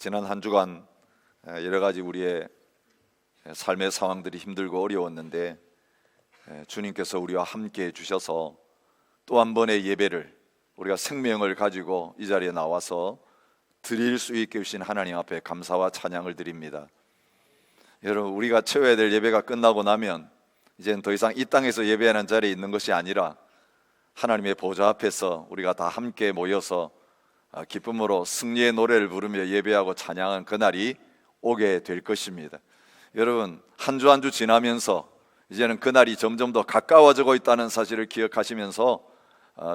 지난 한 주간 여러 가지 우리의 삶의 상황들이 힘들고 어려웠는데 주님께서 우리와 함께 해주셔서 또 한 번의 예배를 우리가 생명을 가지고 이 자리에 나와서 드릴 수 있게 해주신 하나님 앞에 감사와 찬양을 드립니다. 여러분, 우리가 채워야 될 예배가 끝나고 나면 이제는 더 이상 이 땅에서 예배하는 자리에 있는 것이 아니라 하나님의 보좌 앞에서 우리가 다 함께 모여서 기쁨으로 승리의 노래를 부르며 예배하고 찬양한 그날이 오게 될 것입니다. 여러분, 한 주 한 주 지나면서 이제는 그날이 점점 더 가까워지고 있다는 사실을 기억하시면서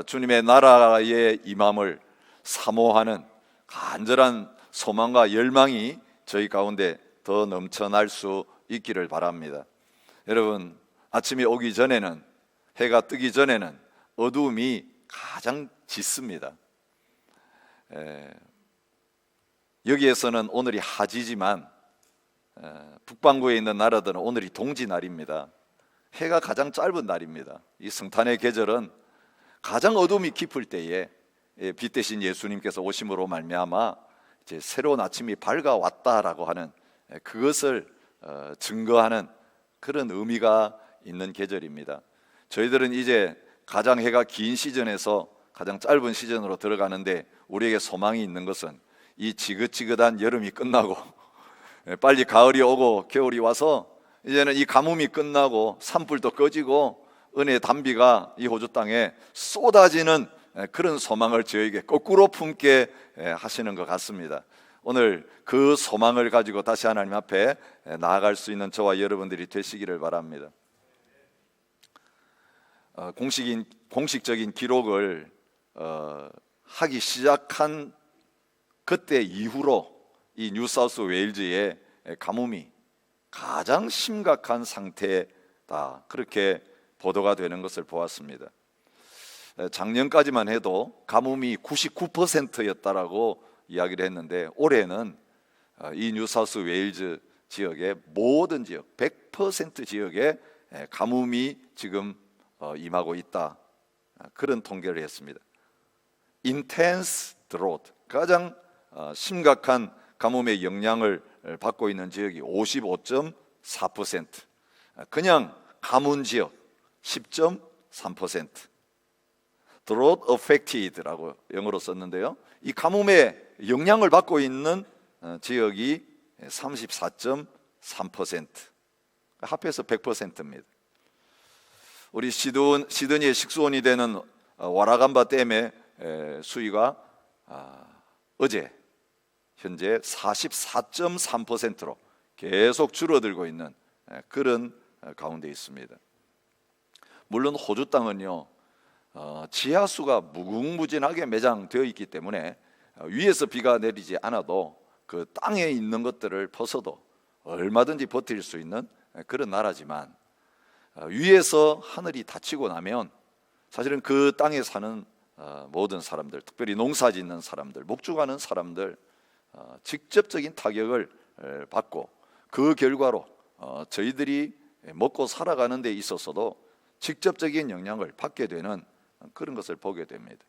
주님의 나라의 임함을 사모하는 간절한 소망과 열망이 저희 가운데 더 넘쳐날 수 있기를 바랍니다. 여러분, 아침이 오기 전에는, 해가 뜨기 전에는 어두움이 가장 짙습니다. 여기에서는 오늘이 하지지만 북반구에 있는 나라들은 오늘이 동지날입니다. 해가 가장 짧은 날입니다. 이 성탄의 계절은 가장 어둠이 깊을 때에 빛 대신 예수님께서 오심으로 말미암아 이제 새로운 아침이 밝아왔다라고 하는 그것을 증거하는 그런 의미가 있는 계절입니다. 저희들은 이제 가장 해가 긴 시즌에서 가장 짧은 시즌으로 들어가는데 우리에게 소망이 있는 것은 이 지긋지긋한 여름이 끝나고 빨리 가을이 오고 겨울이 와서 이제는 이 가뭄이 끝나고 산불도 꺼지고 은혜의 단비가 이 호주 땅에 쏟아지는 그런 소망을 저에게 거꾸로 품게 하시는 것 같습니다. 오늘 그 소망을 가지고 다시 하나님 앞에 나아갈 수 있는 저와 여러분들이 되시기를 바랍니다. 공식적인 기록을 하기 시작한 그때 이후로 이 뉴사우스 웨일즈의 가뭄이 가장 심각한 상태다, 그렇게 보도가 되는 것을 보았습니다. 작년까지만 해도 가뭄이 99%였다라고 이야기를 했는데 올해는 이 뉴사우스 웨일즈 지역의 모든 지역 100% 지역에 가뭄이 지금 임하고 있다, 그런 통계를 했습니다. Intense drought, 가장 심각한 가뭄의 영향을 받고 있는 지역이 55.4%, 그냥 가뭄 지역 10.3%, drought affected라고 영어로 썼는데요, 이 가뭄의 영향을 받고 있는 지역이 34.3%, 합해서 100%입니다. 우리 시드니의 식수원이 되는 와라감바 댐의 수위가 어제 현재 44.3%로 계속 줄어들고 있는 그런 가운데 있습니다. 물론 호주 땅은요, 지하수가 무궁무진하게 매장되어 있기 때문에 위에서 비가 내리지 않아도 그 땅에 있는 것들을 벗어도 얼마든지 버틸 수 있는 그런 나라지만 위에서 하늘이 닫히고 나면 사실은 그 땅에 사는 모든 사람들, 특별히 농사 짓는 사람들, 목축하는 사람들 직접적인 타격을 받고 그 결과로 저희들이 먹고 살아가는 데 있어서도 직접적인 영향을 받게 되는 그런 것을 보게 됩니다.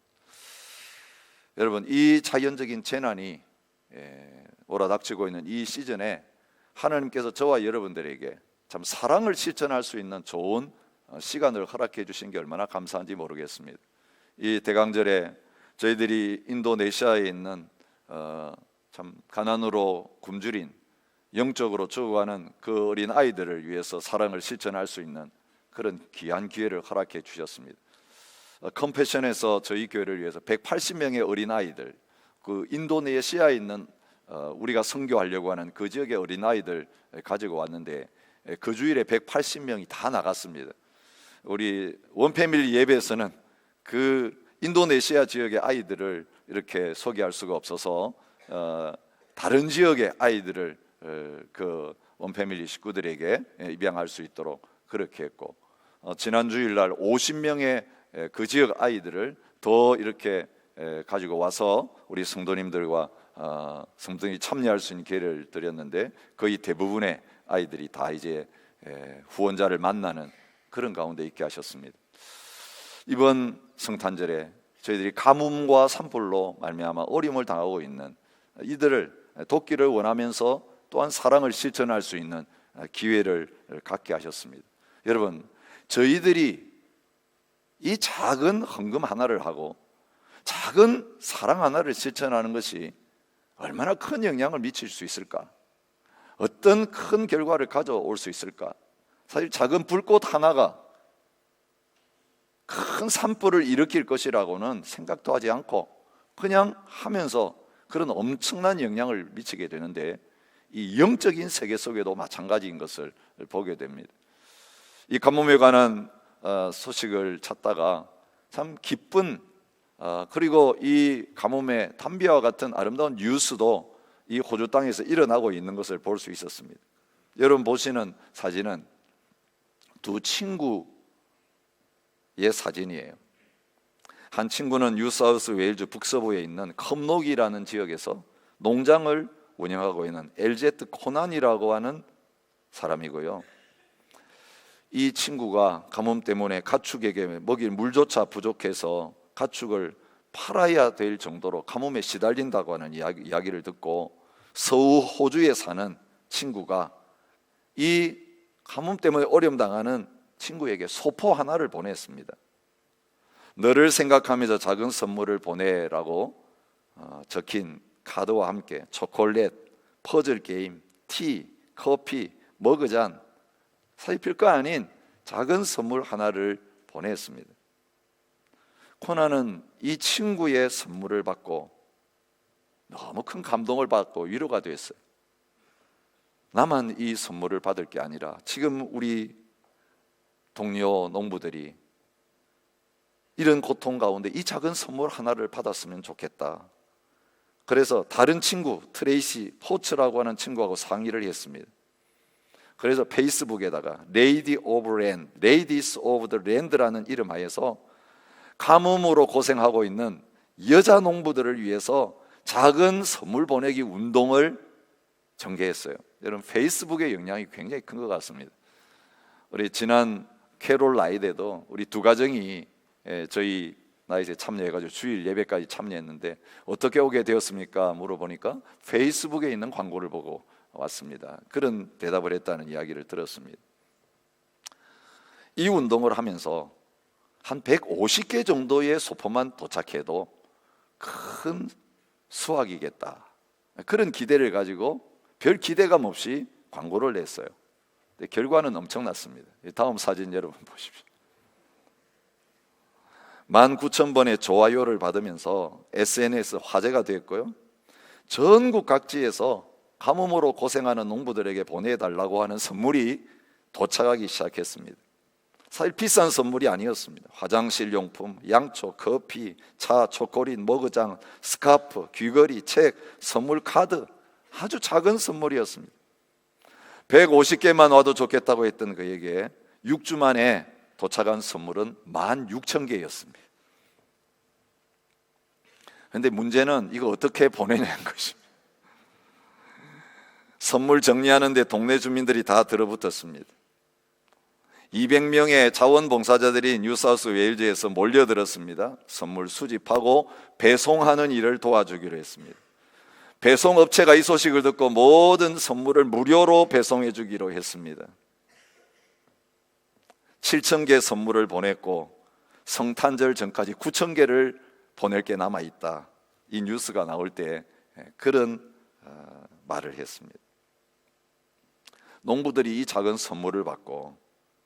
여러분, 이 자연적인 재난이 몰아닥치고 있는 이 시즌에 하나님께서 저와 여러분들에게 참 사랑을 실천할 수 있는 좋은 시간을 허락해 주신 게 얼마나 감사한지 모르겠습니다. 이 대강절에 저희들이 인도네시아에 있는 참 가난으로 굶주린, 영적으로 죽어가는 그 어린 아이들을 위해서 사랑을 실천할 수 있는 그런 귀한 기회를 허락해 주셨습니다. 컴패션에서 저희 교회를 위해서 180명의 어린 아이들, 그 인도네시아에 있는 우리가 선교하려고 하는 그 지역의 어린 아이들 가지고 왔는데 그 주일에 180명이 다 나갔습니다. 우리 원패밀리 예배에서는 그 인도네시아 지역의 아이들을 이렇게 소개할 수가 없어서 다른 지역의 아이들을 그 원패밀리 식구들에게 입양할 수 있도록 그렇게 했고, 지난 주일날 50명의 그 지역 아이들을 더 이렇게 가지고 와서 우리 성도님들과 성도님이 참여할 수 있는 기회를 드렸는데 거의 대부분의 아이들이 다 이제 후원자를 만나는 그런 가운데 있게 하셨습니다. 이번 성탄절에 저희들이 가뭄과 산불로 말미암아 어려움을 당하고 있는 이들을 돕기를 원하면서 또한 사랑을 실천할 수 있는 기회를 갖게 하셨습니다. 여러분, 저희들이 이 작은 헌금 하나를 하고 작은 사랑 하나를 실천하는 것이 얼마나 큰 영향을 미칠 수 있을까? 어떤 큰 결과를 가져올 수 있을까? 사실 작은 불꽃 하나가 큰 산불을 일으킬 것이라고는 생각도 하지 않고 그냥 하면서 그런 엄청난 영향을 미치게 되는데, 이 영적인 세계 속에도 마찬가지인 것을 보게 됩니다. 이 가뭄에 관한 소식을 찾다가 참 기쁜, 그리고 이 가뭄의 담비와 같은 아름다운 뉴스도 이 호주 땅에서 일어나고 있는 것을 볼 수 있었습니다. 여러분 보시는 사진은 두 친구의 사진이에요. 한 친구는 뉴사우스 웨일즈 북서부에 있는 컵록이라는 지역에서 농장을 운영하고 있는 엘제트 코난이라고 하는 사람이고요. 이 친구가 가뭄 때문에 가축에게 먹일 물조차 부족해서 가축을 팔아야 될 정도로 가뭄에 시달린다고 하는 이야기를 듣고 서부 호주에 사는 친구가 이 가뭄 때문에 어려움 당하는 친구에게 소포 하나를 보냈습니다. 너를 생각하면서 작은 선물을 보내라고 적힌 카드와 함께 초콜릿, 퍼즐 게임, 티, 커피, 머그잔, 사실 별거 아닌 작은 선물 하나를 보냈습니다. 코난은 이 친구의 선물을 받고 너무 큰 감동을 받고 위로가 됐어요. 나만 이 선물을 받을 게 아니라 지금 우리 동료 농부들이 이런 고통 가운데 이 작은 선물 하나를 받았으면 좋겠다. 그래서 다른 친구, 트레이시 포츠라고 하는 친구하고 상의를 했습니다. 그래서 페이스북에다가 Lady of Land, Ladies of the Land라는 이름 하에서 가뭄으로 고생하고 있는 여자 농부들을 위해서 작은 선물 보내기 운동을 전개했어요. 여러분, 페이스북의 영향이 굉장히 큰 것 같습니다. 우리 지난 캐롤 라이드에도 우리 두 가정이 저희 나이트에 참여해가지고 주일 예배까지 참여했는데 어떻게 오게 되었습니까? 물어보니까 페이스북에 있는 광고를 보고 왔습니다. 그런 대답을 했다는 이야기를 들었습니다. 이 운동을 하면서 한 150개 정도의 소포만 도착해도 큰 수확이겠다, 그런 기대를 가지고 별 기대감 없이 광고를 냈어요. 근데 결과는 엄청났습니다. 다음 사진 여러분 보십시오. 19,000번의 좋아요를 받으면서 SNS 화제가 됐고요. 전국 각지에서 가뭄으로 고생하는 농부들에게 보내달라고 하는 선물이 도착하기 시작했습니다. 사실 비싼 선물이 아니었습니다. 화장실 용품, 양초, 커피, 차, 초콜릿, 머그장, 스카프, 귀걸이, 책, 선물 카드, 아주 작은 선물이었습니다. 150개만 와도 좋겠다고 했던 그에게 6주 만에 도착한 선물은 16,000개였습니다. 그런데 문제는 이거 어떻게 보내냐는 것입니다. 선물 정리하는데 동네 주민들이 다 들어붙었습니다. 200명의 자원봉사자들이 뉴사우스 웨일즈에서 몰려들었습니다. 선물 수집하고 배송하는 일을 도와주기로 했습니다. 배송업체가 이 소식을 듣고 모든 선물을 무료로 배송해 주기로 했습니다. 7,000개 선물을 보냈고 성탄절 전까지 9,000개를 보낼 게 남아있다. 이 뉴스가 나올 때 그런 말을 했습니다. 농부들이 이 작은 선물을 받고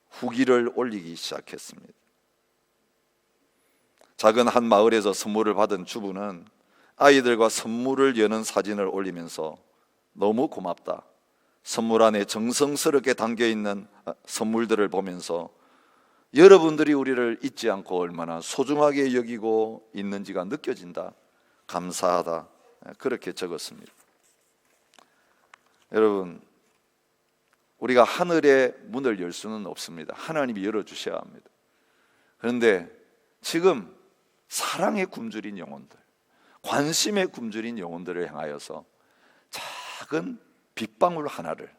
후기를 올리기 시작했습니다. 작은 한 마을에서 선물을 받은 주부는 아이들과 선물을 여는 사진을 올리면서 너무 고맙다, 선물 안에 정성스럽게 담겨있는 선물들을 보면서 여러분들이 우리를 잊지 않고 얼마나 소중하게 여기고 있는지가 느껴진다, 감사하다, 그렇게 적었습니다. 여러분, 우리가 하늘의 문을 열 수는 없습니다. 하나님이 열어주셔야 합니다. 그런데 지금 사랑의 굶주린 영혼들, 관심의 굶주린 영혼들을 향하여서 작은 빗방울 하나를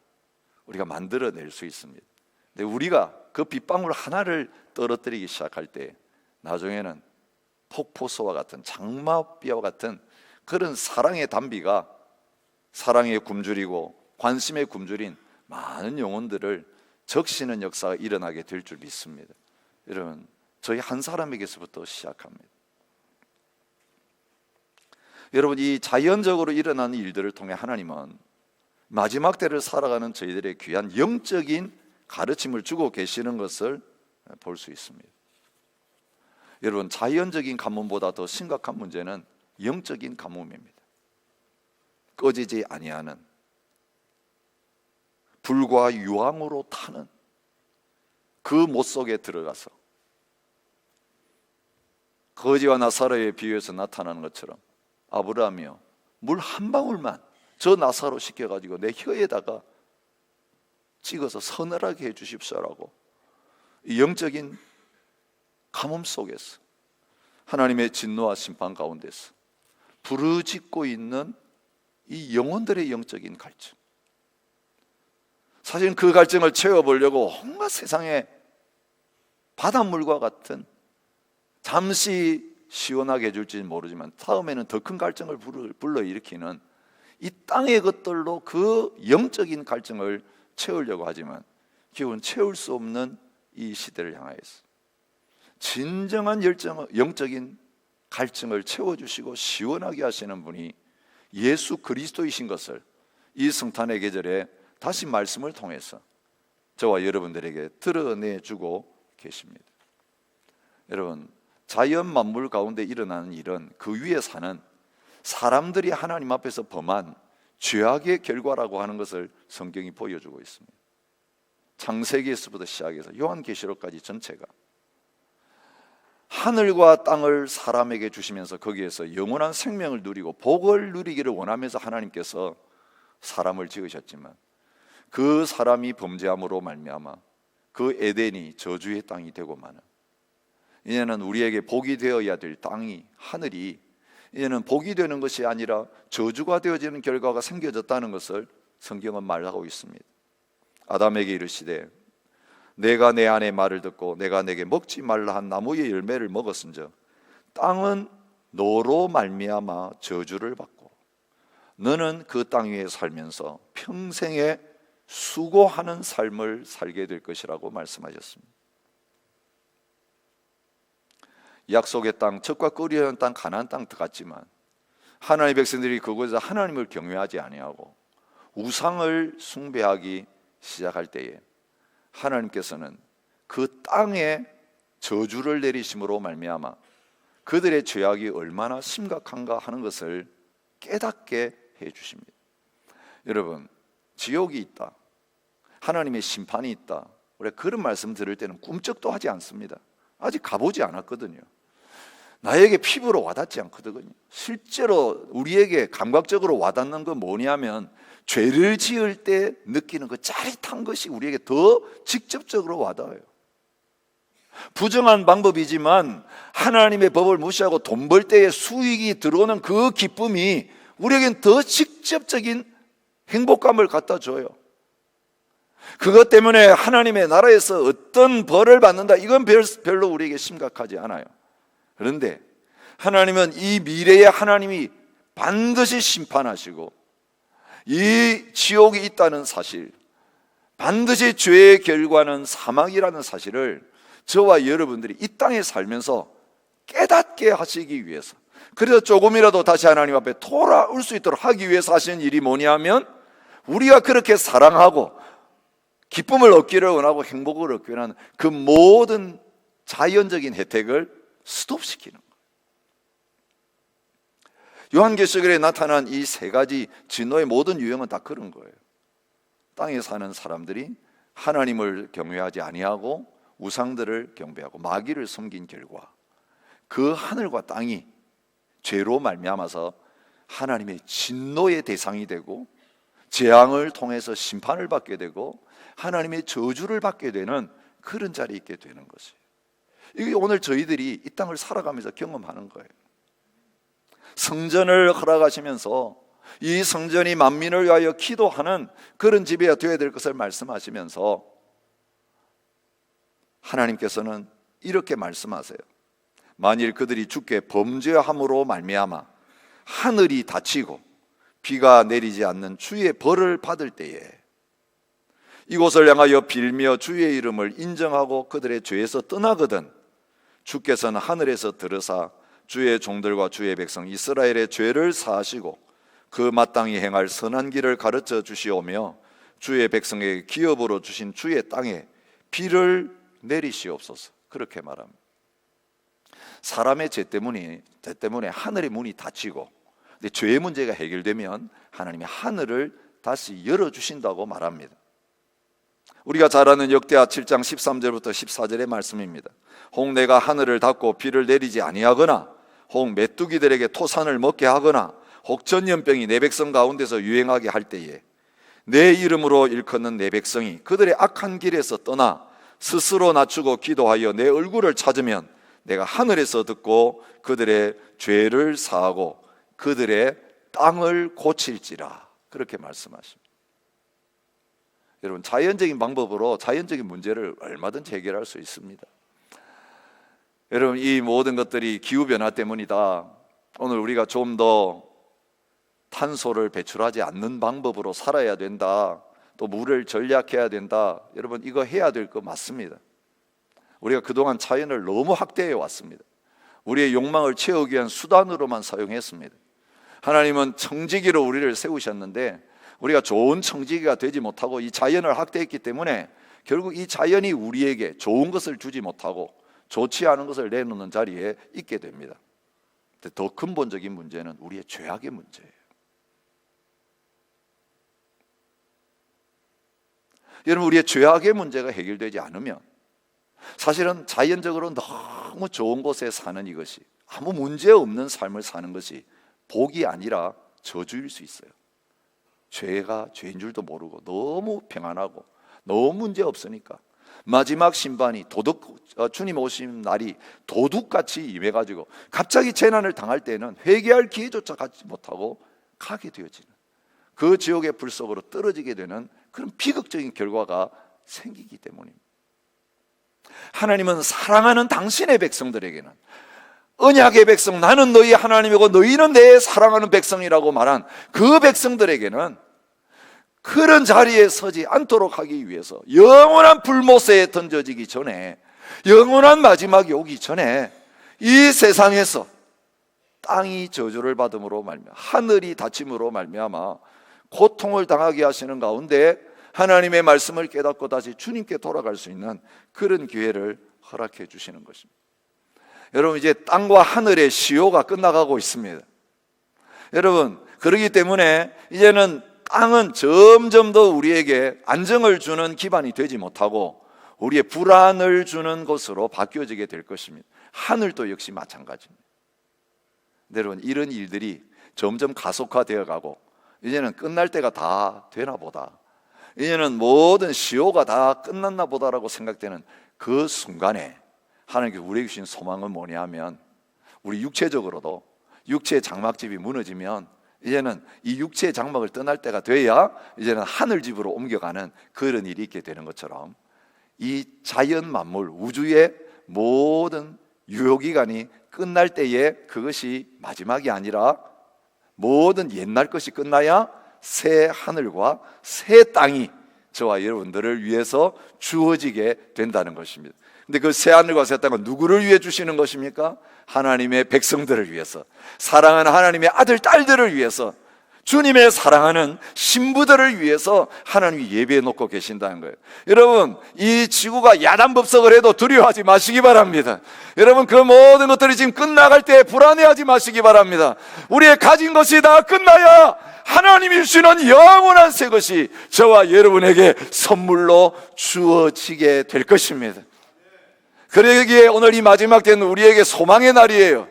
우리가 만들어낼 수 있습니다. 근데 우리가 그 빗방울 하나를 떨어뜨리기 시작할 때 나중에는 폭포수와 같은 장마비와 같은 그런 사랑의 단비가 사랑의 굶주리고 관심의 굶주린 많은 영혼들을 적시는 역사가 일어나게 될 줄 믿습니다. 여러분, 저희 한 사람에게서부터 시작합니다. 여러분, 이 자연적으로 일어나는 일들을 통해 하나님은 마지막 때를 살아가는 저희들의 귀한 영적인 가르침을 주고 계시는 것을 볼 수 있습니다. 여러분, 자연적인 가뭄보다 더 심각한 문제는 영적인 가뭄입니다. 꺼지지 아니하는, 불과 유황으로 타는 그 못 속에 들어가서 거지와 나사로의 비유에서 나타나는 것처럼 아브라함이요, 물 한 방울만 저 나사로 시켜가지고 내 혀에다가 찍어서 서늘하게 해주십시오라고 이 영적인 가뭄 속에서 하나님의 진노와 심판 가운데서 부르짖고 있는 이 영혼들의 영적인 갈증, 사실 그 갈증을 채워보려고 온갖 세상의 바닷물과 같은 잠시 시원하게 해줄지는 모르지만 다음에는 더 큰 갈증을 불러일으키는 이 땅의 것들로 그 영적인 갈증을 채우려고 하지만 결국은 채울 수 없는 이 시대를 향하여서 진정한 영적인 갈증을 채워주시고 시원하게 하시는 분이 예수 그리스도이신 것을 이 성탄의 계절에 다시 말씀을 통해서 저와 여러분들에게 드러내주고 계십니다. 여러분, 자연 만물 가운데 일어나는 일은 그 위에 사는 사람들이 하나님 앞에서 범한 죄악의 결과라고 하는 것을 성경이 보여주고 있습니다. 창세기에서부터 시작해서 요한계시록까지 전체가 하늘과 땅을 사람에게 주시면서 거기에서 영원한 생명을 누리고 복을 누리기를 원하면서 하나님께서 사람을 지으셨지만 그 사람이 범죄함으로 말미암아 그 에덴이 저주의 땅이 되고 마는, 이제는 우리에게 복이 되어야 될 땅이, 하늘이 이제는 복이 되는 것이 아니라 저주가 되어지는 결과가 생겨졌다는 것을 성경은 말하고 있습니다. 아담에게 이르시되 내가 내 아내 말을 듣고 내가 내게 먹지 말라 한 나무의 열매를 먹었은즉 땅은 너로 말미암아 저주를 받고 너는 그 땅 위에 살면서 평생에 수고하는 삶을 살게 될 것이라고 말씀하셨습니다. 약속의 땅, 젖과 꿀이 흐르는 땅, 가나안 땅 같지만 하나님의 백성들이 그곳에서 하나님을 경외하지 아니하고 우상을 숭배하기 시작할 때에 하나님께서는 그 땅에 저주를 내리심으로 말미암아 그들의 죄악이 얼마나 심각한가 하는 것을 깨닫게 해 주십니다. 여러분, 지옥이 있다, 하나님의 심판이 있다, 우리가 그런 말씀 들을 때는 꿈쩍도 하지 않습니다. 아직 가보지 않았거든요. 나에게 피부로 와닿지 않거든요. 실제로 우리에게 감각적으로 와닿는 건 뭐냐면 죄를 지을 때 느끼는 그 짜릿한 것이 우리에게 더 직접적으로 와닿아요. 부정한 방법이지만 하나님의 법을 무시하고 돈 벌 때에 수익이 들어오는 그 기쁨이 우리에겐 더 직접적인 행복감을 갖다 줘요. 그것 때문에 하나님의 나라에서 어떤 벌을 받는다, 이건 별로 우리에게 심각하지 않아요. 그런데 하나님은 이 미래에 하나님이 반드시 심판하시고 이 지옥이 있다는 사실, 반드시 죄의 결과는 사망이라는 사실을 저와 여러분들이 이 땅에 살면서 깨닫게 하시기 위해서, 그래서 조금이라도 다시 하나님 앞에 돌아올 수 있도록 하기 위해서 하시는 일이 뭐냐면 우리가 그렇게 사랑하고 기쁨을 얻기를 원하고 행복을 얻기 원하는 그 모든 자연적인 혜택을 스톱시키는 거예요. 요한계시록에 나타난 이 세 가지 진노의 모든 유형은 다 그런 거예요. 땅에 사는 사람들이 하나님을 경외하지 아니하고 우상들을 경배하고 마귀를 섬긴 결과 그 하늘과 땅이 죄로 말미암아서 하나님의 진노의 대상이 되고 재앙을 통해서 심판을 받게 되고 하나님의 저주를 받게 되는 그런 자리에 있게 되는 것이에요. 이게 오늘 저희들이 이 땅을 살아가면서 경험하는 거예요. 성전을 허락하시면서 이 성전이 만민을 위하여 기도하는 그런 집이 되어야 될 것을 말씀하시면서 하나님께서는 이렇게 말씀하세요. 만일 그들이 주께 범죄함으로 말미암아 하늘이 닫히고 비가 내리지 않는 주의 벌을 받을 때에 이곳을 향하여 빌며 주의 이름을 인정하고 그들의 죄에서 떠나거든 주께서는 하늘에서 들으사 주의 종들과 주의 백성 이스라엘의 죄를 사하시고 그 마땅히 행할 선한 길을 가르쳐 주시오며 주의 백성에게 기업으로 주신 주의 땅에 비를 내리시옵소서. 그렇게 말합니다. 사람의 죄 때문에 하늘의 문이 닫히고 근데 죄의 문제가 해결되면 하나님이 하늘을 다시 열어주신다고 말합니다. 우리가 잘 아는 역대하 7장 13절부터 14절의 말씀입니다. 혹 내가 하늘을 닫고 비를 내리지 아니하거나 혹 메뚜기들에게 토산을 먹게 하거나 혹 전염병이 내 백성 가운데서 유행하게 할 때에 내 이름으로 일컫는 내 백성이 그들의 악한 길에서 떠나 스스로 낮추고 기도하여 내 얼굴을 찾으면 내가 하늘에서 듣고 그들의 죄를 사하고 그들의 땅을 고칠지라. 그렇게 말씀하십니다. 여러분, 자연적인 방법으로 자연적인 문제를 얼마든지 해결할 수 있습니다. 여러분, 이 모든 것들이 기후변화 때문이다. 오늘 우리가 좀 더 탄소를 배출하지 않는 방법으로 살아야 된다. 또 물을 절약해야 된다. 여러분, 이거 해야 될 거 맞습니다. 우리가 그동안 자연을 너무 학대해 왔습니다. 우리의 욕망을 채우기 위한 수단으로만 사용했습니다. 하나님은 청지기로 우리를 세우셨는데 우리가 좋은 청지기가 되지 못하고 이 자연을 학대했기 때문에 결국 이 자연이 우리에게 좋은 것을 주지 못하고 좋지 않은 것을 내놓는 자리에 있게 됩니다. 더 근본적인 문제는 우리의 죄악의 문제예요. 여러분, 우리의 죄악의 문제가 해결되지 않으면 사실은 자연적으로 너무 좋은 곳에 사는 이것이 아무 문제 없는 삶을 사는 것이 복이 아니라 저주일 수 있어요. 죄가 죄인 줄도 모르고 너무 평안하고 너무 문제 없으니까 마지막 심판이 주님 오신 날이 도둑같이 임해가지고 갑자기 재난을 당할 때는 회개할 기회조차 갖지 못하고 가게 되어지는 그 지옥의 불 속으로 떨어지게 되는 그런 비극적인 결과가 생기기 때문입니다. 하나님은 사랑하는 당신의 백성들에게는 언약의 백성, 나는 너희 하나님이고 너희는 내 사랑하는 백성이라고 말한 그 백성들에게는 그런 자리에 서지 않도록 하기 위해서 영원한 불못에 던져지기 전에, 영원한 마지막이 오기 전에 이 세상에서 땅이 저주를 받음으로 말미암아 하늘이 닫힘으로 말미암아 고통을 당하게 하시는 가운데 하나님의 말씀을 깨닫고 다시 주님께 돌아갈 수 있는 그런 기회를 허락해 주시는 것입니다. 여러분, 이제 땅과 하늘의 시효가 끝나가고 있습니다. 여러분, 그렇기 때문에 이제는 땅은 점점 더 우리에게 안정을 주는 기반이 되지 못하고 우리의 불안을 주는 것으로 바뀌어지게 될 것입니다. 하늘도 역시 마찬가지입니다. 여러분, 이런 일들이 점점 가속화되어 가고 이제는 끝날 때가 다 되나 보다, 이제는 모든 시효가 다 끝났나 보다라고 생각되는 그 순간에 하나님께 우리에게 주신 소망은 뭐냐 하면, 우리 육체적으로도 육체의 장막집이 무너지면 이제는 이 육체의 장막을 떠날 때가 돼야 이제는 하늘집으로 옮겨가는 그런 일이 있게 되는 것처럼 이 자연 만물, 우주의 모든 유효기간이 끝날 때에 그것이 마지막이 아니라 모든 옛날 것이 끝나야 새 하늘과 새 땅이 저와 여러분들을 위해서 주어지게 된다는 것입니다. 근데 그 새 하늘과 새 땅은 누구를 위해 주시는 것입니까? 하나님의 백성들을 위해서, 사랑하는 하나님의 아들, 딸들을 위해서, 주님의 사랑하는 신부들을 위해서 하나님이 예배해 놓고 계신다는 거예요. 여러분, 이 지구가 야단법석을 해도 두려워하지 마시기 바랍니다. 여러분, 그 모든 것들이 지금 끝나갈 때 불안해하지 마시기 바랍니다. 우리의 가진 것이 다 끝나야 하나님이 주시는 영원한 새 것이 저와 여러분에게 선물로 주어지게 될 것입니다. 그러기에 오늘 이 마지막 때는 우리에게 소망의 날이에요.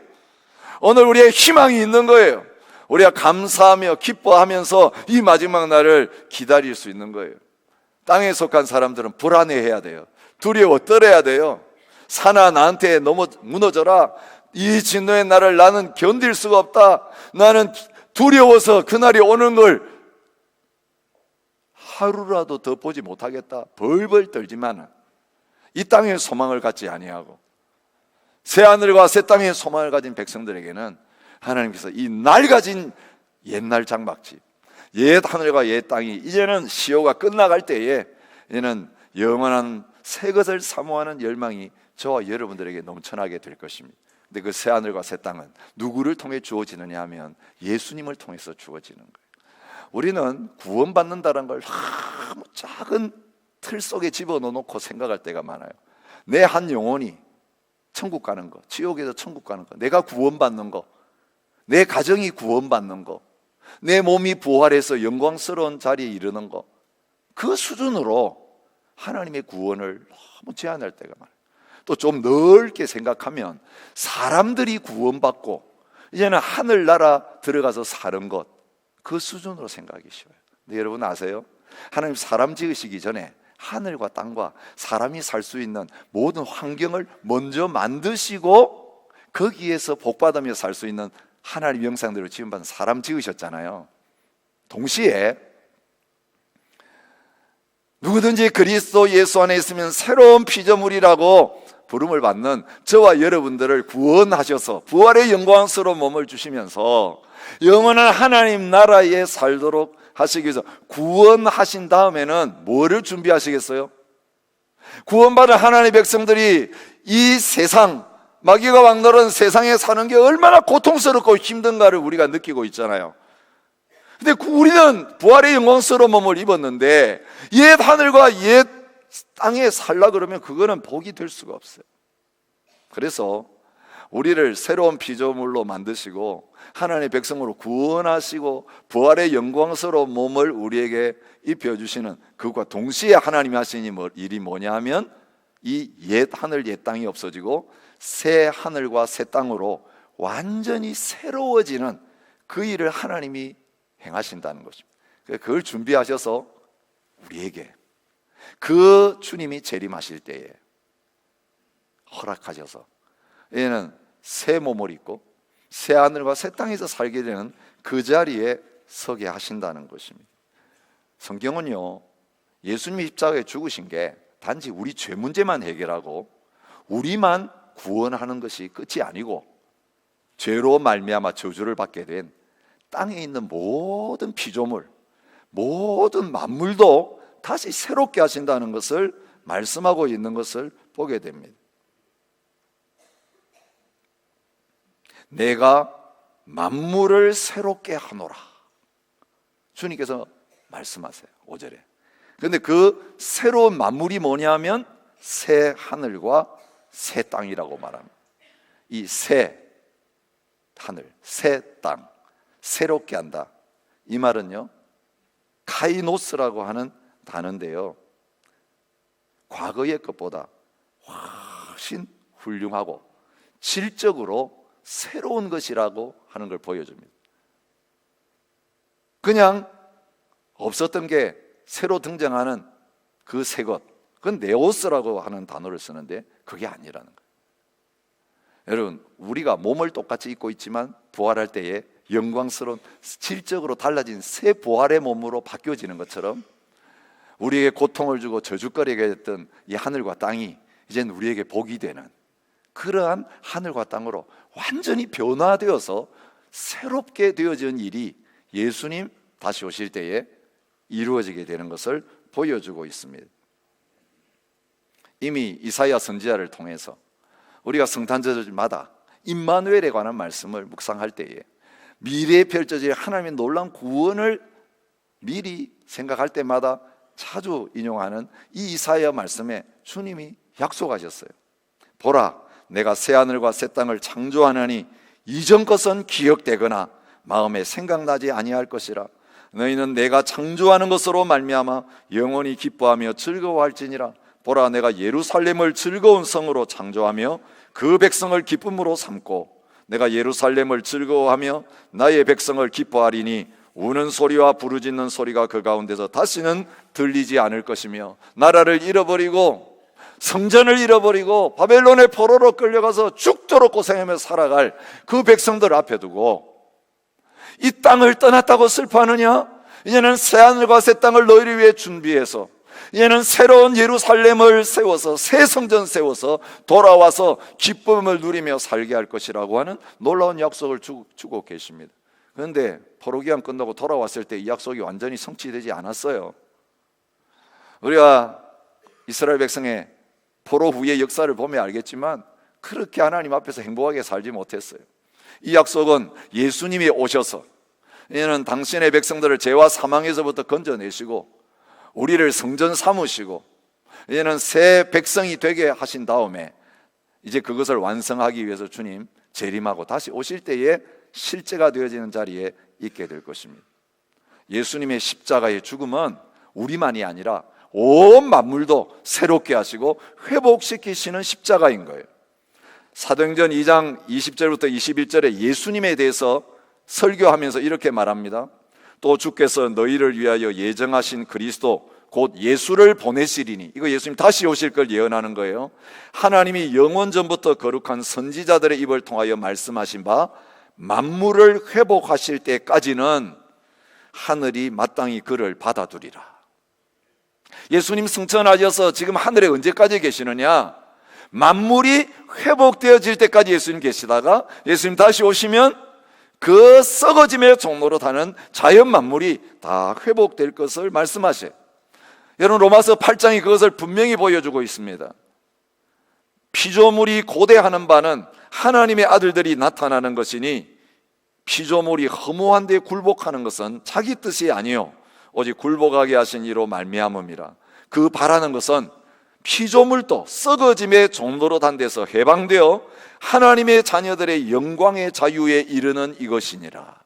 오늘 우리의 희망이 있는 거예요. 우리가 감사하며 기뻐하면서 이 마지막 날을 기다릴 수 있는 거예요. 땅에 속한 사람들은 불안해해야 돼요. 두려워 떨어야 돼요. 산아, 나한테 무너져라. 이 진노의 날을 나는 견딜 수가 없다. 나는 두려워서 그날이 오는 걸 하루라도 더 보지 못하겠다. 벌벌 떨지만 이 땅에 소망을 갖지 아니하고 새 하늘과 새 땅에 소망을 가진 백성들에게는 하나님께서 이 낡아진 옛날 장막집, 옛 하늘과 옛 땅이 이제는 시효가 끝나갈 때에 이제는 영원한 새 것을 사모하는 열망이 저와 여러분들에게 넘쳐나게 될 것입니다. 근데 그 새 하늘과 새 땅은 누구를 통해 주어지느냐 하면 예수님을 통해서 주어지는 거예요. 우리는 구원받는다는 걸 너무 작은 틀 속에 집어넣어놓고 생각할 때가 많아요. 내 한 영혼이 천국 가는 거, 지옥에서 천국 가는 거, 내가 구원받는 거, 내 가정이 구원받는 거, 내 몸이 부활해서 영광스러운 자리에 이르는 거, 그 수준으로 하나님의 구원을 너무 제한할 때가 많아요. 또 좀 넓게 생각하면 사람들이 구원받고 이제는 하늘나라 들어가서 사는 것, 그 수준으로 생각하기 쉬워요. 근데 여러분 아세요? 하나님 사람 지으시기 전에 하늘과 땅과 사람이 살 수 있는 모든 환경을 먼저 만드시고 거기에서 복받으며 살 수 있는 하나님 형상대로 지음받은 사람 지으셨잖아요. 동시에 누구든지 그리스도 예수 안에 있으면 새로운 피조물이라고 부름을 받는 저와 여러분들을 구원하셔서 부활의 영광스러운 몸을 주시면서 영원한 하나님 나라에 살도록 하시기 위해서 구원하신 다음에는 뭐를 준비하시겠어요? 구원받은 하나님의 백성들이 이 세상, 마귀가 왕노릇한 세상에 사는 게 얼마나 고통스럽고 힘든가를 우리가 느끼고 있잖아요. 근데 우리는 부활의 영광스러운 몸을 입었는데 옛 하늘과 옛 땅에 살라 그러면 그거는 복이 될 수가 없어요. 그래서 우리를 새로운 피조물로 만드시고 하나님의 백성으로 구원하시고 부활의 영광스러운 몸을 우리에게 입혀주시는 그것과 동시에 하나님이 하신 일이 뭐냐 하면 이 옛 하늘 옛 땅이 없어지고 새 하늘과 새 땅으로 완전히 새로워지는 그 일을 하나님이 행하신다는 것입니다. 그걸 준비하셔서 우리에게 그 주님이 재림하실 때에 허락하셔서 얘는 새 몸을 입고 새 하늘과 새 땅에서 살게 되는 그 자리에 서게 하신다는 것입니다. 성경은요, 예수님이 십자가에 죽으신 게 단지 우리 죄 문제만 해결하고 우리만 구원하는 것이 끝이 아니고 죄로 말미암아 저주를 받게 된 땅에 있는 모든 피조물, 모든 만물도 다시 새롭게 하신다는 것을 말씀하고 있는 것을 보게 됩니다. 내가 만물을 새롭게 하노라, 주님께서 말씀하세요. 5절에. 그런데 그 새로운 만물이 뭐냐면 새 하늘과 새 땅이라고 말합니다. 이 새 하늘, 새 땅, 새롭게 한다, 이 말은요 카이노스라고 하는 단어인데요, 과거의 것보다 훨씬 훌륭하고 질적으로 새로운 것이라고 하는 걸 보여줍니다. 그냥 없었던 게 새로 등장하는 그 새 것, 그건 네오스라고 하는 단어를 쓰는데 그게 아니라는 거예요. 여러분, 우리가 몸을 똑같이 입고 있지만 부활할 때에 영광스러운 질적으로 달라진 새 부활의 몸으로 바뀌어지는 것처럼 우리에게 고통을 주고 저주거리게 했던 이 하늘과 땅이 이제는 우리에게 복이 되는 그러한 하늘과 땅으로 완전히 변화되어서 새롭게 되어진 일이 예수님 다시 오실 때에 이루어지게 되는 것을 보여주고 있습니다. 이미 이사야 선지자를 통해서 우리가 성탄절마다 임마누엘에 관한 말씀을 묵상할 때에 미래에 펼쳐질 하나님의 놀라운 구원을 미리 생각할 때마다 자주 인용하는 이 이사야 말씀에 주님이 약속하셨어요. 보라, 내가 새하늘과 새 땅을 창조하나니 이전 것은 기억되거나 마음에 생각나지 아니할 것이라. 너희는 내가 창조하는 것으로 말미암아 영원히 기뻐하며 즐거워할지니라. 보라, 내가 예루살렘을 즐거운 성으로 창조하며 그 백성을 기쁨으로 삼고 내가 예루살렘을 즐거워하며 나의 백성을 기뻐하리니 우는 소리와 부르짖는 소리가 그 가운데서 다시는 들리지 않을 것이며 나라를 잃어버리고 성전을 잃어버리고 바벨론의 포로로 끌려가서 죽도록 고생하며 살아갈 그 백성들 앞에 두고 이 땅을 떠났다고 슬퍼하느냐? 이제는 새하늘과 새 땅을 너희를 위해 준비해서 이제는 새로운 예루살렘을 세워서 새 성전 세워서 돌아와서 기쁨을 누리며 살게 할 것이라고 하는 놀라운 약속을 주고 계십니다. 그런데 포로 기간 끝나고 돌아왔을 때 이 약속이 완전히 성취되지 않았어요. 우리가 이스라엘 백성의 포로 후의 역사를 보면 알겠지만 그렇게 하나님 앞에서 행복하게 살지 못했어요. 이 약속은 예수님이 오셔서 이는 당신의 백성들을 죄와 사망에서부터 건져내시고 우리를 성전 삼으시고 이제는 새 백성이 되게 하신 다음에 이제 그것을 완성하기 위해서 주님 재림하고 다시 오실 때에 실제가 되어지는 자리에 있게 될 것입니다. 예수님의 십자가의 죽음은 우리만이 아니라 온 만물도 새롭게 하시고 회복시키시는 십자가인 거예요. 사도행전 2장 20절부터 21절에 예수님에 대해서 설교하면서 이렇게 말합니다. 또 주께서 너희를 위하여 예정하신 그리스도 곧 예수를 보내시리니, 이거 예수님 다시 오실 걸 예언하는 거예요. 하나님이 영원 전부터 거룩한 선지자들의 입을 통하여 말씀하신 바 만물을 회복하실 때까지는 하늘이 마땅히 그를 받아두리라. 예수님 승천하셔서 지금 하늘에 언제까지 계시느냐? 만물이 회복되어질 때까지 예수님 계시다가 예수님 다시 오시면 그 썩어짐의 종로로 타는 자연 만물이 다 회복될 것을 말씀하셔요. 여러분, 로마서 8장이 그것을 분명히 보여주고 있습니다. 피조물이 고대하는 바는 하나님의 아들들이 나타나는 것이니 피조물이 허무한 데 굴복하는 것은 자기 뜻이 아니요 오직 굴복하게 하신 이로 말미암음이라. 그 바라는 것은 피조물도 썩어짐의 종로로 단 데서 해방되어 하나님의 자녀들의 영광의 자유에 이르는 이것이니라.